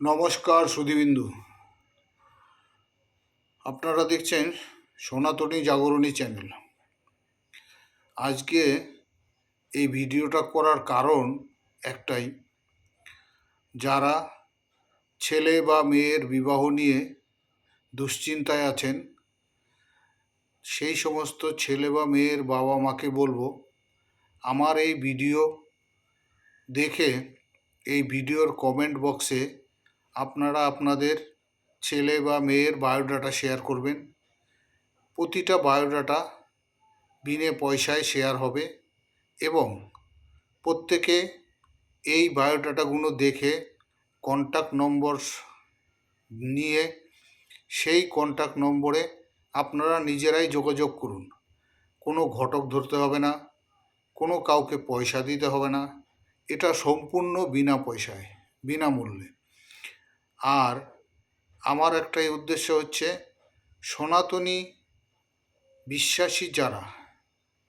নমস্কার সুধীবিন্দু, আপনারা দেখছেন সনাতনী জাগরণী চ্যানেল। আজকে এই ভিডিওটা করার কারণ একটাই, যারা ছেলে বা মেয়ের বিবাহ নিয়ে দুশ্চিন্তায় আছেন সেই সমস্ত ছেলে বা মেয়ের বাবা মাকে বলবো, আমার এই ভিডিও দেখে এই ভিডিওর কমেন্ট বক্সে আপনারা আপনাদের ছেলে বা মেয়ের বায়োডাটা শেয়ার করবেন। প্রতিটা বায়োডাটা বিনে পয়সায় শেয়ার হবে এবং প্রত্যেকে এই বায়োডাটাগুলো দেখে কন্ট্যাক্ট নম্বর নিয়ে সেই কন্ট্যাক্ট নম্বরে আপনারা নিজেরাই যোগাযোগ করুন। কোনো ঘটক ধরতে হবে না, কোনো কাউকে পয়সা দিতে হবে না, এটা সম্পূর্ণ বিনা পয়সায়, বিনামূল্যে। আর আমার একটাই উদ্দেশ্য হচ্ছে, সনাতনী বিশ্বাসী যারা,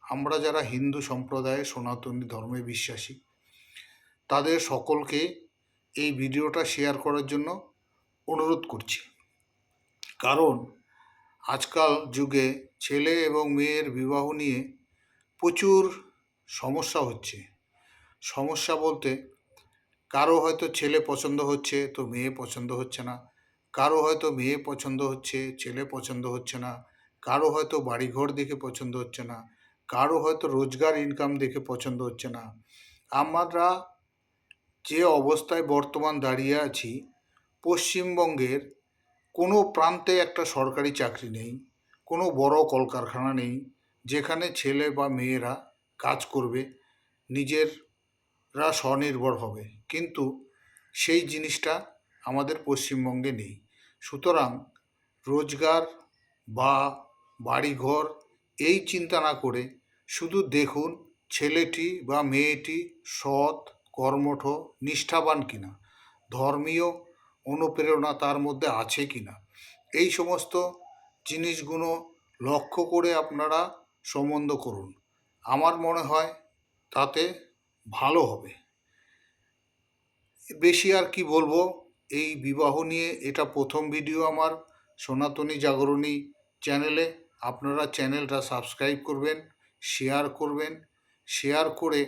আমরা যারা হিন্দু সম্প্রদায়ে সনাতনী ধর্মে বিশ্বাসী, তাদের সকলকে এই ভিডিওটা শেয়ার করার জন্য অনুরোধ করছি। কারণ আজকাল যুগে ছেলে এবং মেয়ের বিবাহ নিয়ে প্রচুর সমস্যা হচ্ছে। সমস্যা বলতে, কারো হয়তো ছেলে পছন্দ হচ্ছে তো মেয়ে পছন্দ হচ্ছে না, কারো হয়তো মেয়ে পছন্দ হচ্ছে ছেলে পছন্দ হচ্ছে না, কারো হয়তো বাড়িঘর দেখে পছন্দ হচ্ছে না, কারো হয়তো রোজগার ইনকাম দেখে পছন্দ হচ্ছে না। আমরা যে অবস্থায় বর্তমান দাঁড়িয়ে আছি, পশ্চিমবঙ্গের কোনো প্রান্তে একটা সরকারি চাকরি নেই, কোনো বড় কলকারখানা নেই যেখানে ছেলে বা মেয়েরা কাজ করবে, নিজেরা স্বনির্ভর হবে, কিন্তু সেই জিনিসটা আমাদের পশ্চিমবঙ্গে নেই। সুতরাং রোজগার বা বাড়িঘর এই চিন্তা না করে শুধু দেখুন ছেলেটি বা মেয়েটি সৎ, কর্মঠ, নিষ্ঠাবান কিনা, ধর্মীয় অনুপ্রেরণা তার মধ্যে আছে কিনা, এই সমস্ত জিনিসগুলো লক্ষ্য করে আপনারা সম্বন্ধ করুন। আমার মনে হয় তাতে ভালো হবে। বেশি আর কি বলবো, এই বিবাহ নিয়ে এটা প্রথম ভিডিও আমার সনাতনী জাগরণী চ্যানেলে। আপনারা চ্যানেলটা সাবস্ক্রাইব করবেন, শেয়ার করবেন, শেয়ার করে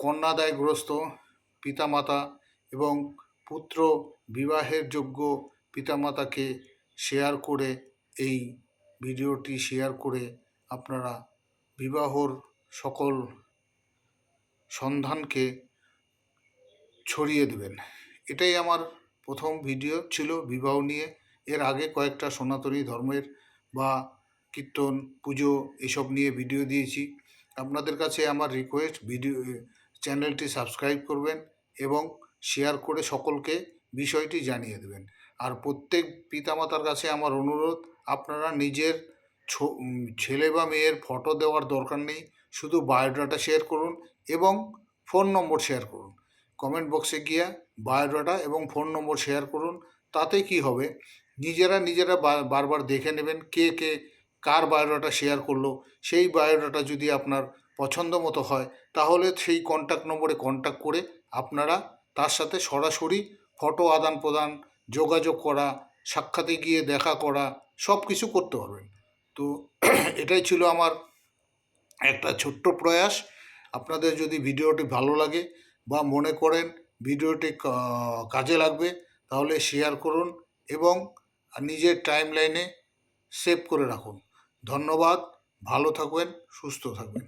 কন্যাদায়গ্রস্ত পিতামাতা এবং পুত্র বিবাহের যোগ্য পিতামাতাকে শেয়ার করে, এই ভিডিওটি শেয়ার করে আপনারা বিবাহর সকল সন্ধানকে ছড়িয়ে দেবেন। এটাই আমার প্রথম ভিডিও ছিল বিবাহ নিয়ে। এর আগে কয়েকটা সনাতনী ধর্মের বা কীর্তন, পুজো এসব নিয়ে ভিডিও দিয়েছি। আপনাদের কাছে আমার রিকোয়েস্ট, চ্যানেলটি সাবস্ক্রাইব করবেন এবং শেয়ার করে সকলকে বিষয়টি জানিয়ে দেবেন। আর প্রত্যেক পিতামাতার কাছে আমার অনুরোধ, আপনারা নিজের ছেলে বা মেয়ের ফটো দেওয়ার দরকার নেই, শুধু বায়োডাটা শেয়ার করুন এবং ফোন নম্বর শেয়ার করুন। কমেন্ট বক্সে গিয়ে বায়োডাটা এবং ফোন নম্বর শেয়ার করুন। তাতে কি হবে, নিজেরা বারবার দেখে নেবেন কে কে কার বায়োডাটা শেয়ার করলো। সেই বায়োডাটা যদি আপনার পছন্দ মতো হয়, তাহলে সেই কন্ট্যাক্ট নম্বরে কন্ট্যাক্ট করে আপনারা তার সাথে সরাসরি ফটো আদান প্রদান, যোগাযোগ করা, সাক্ষাতে গিয়ে দেখা করা, সব কিছু করতে পারবেন। তো এটাই ছিল আমার একটা ছোট্ট প্রয়াস। আপনাদের যদি ভিডিওটি ভালো লাগে বা মনে করেন ভিডিওটি কাজে লাগবে, তাহলে শেয়ার করুন এবং নিজের টাইমলাইনে সেভ করে রাখুন। ধন্যবাদ, ভালো থাকবেন, সুস্থ থাকবেন।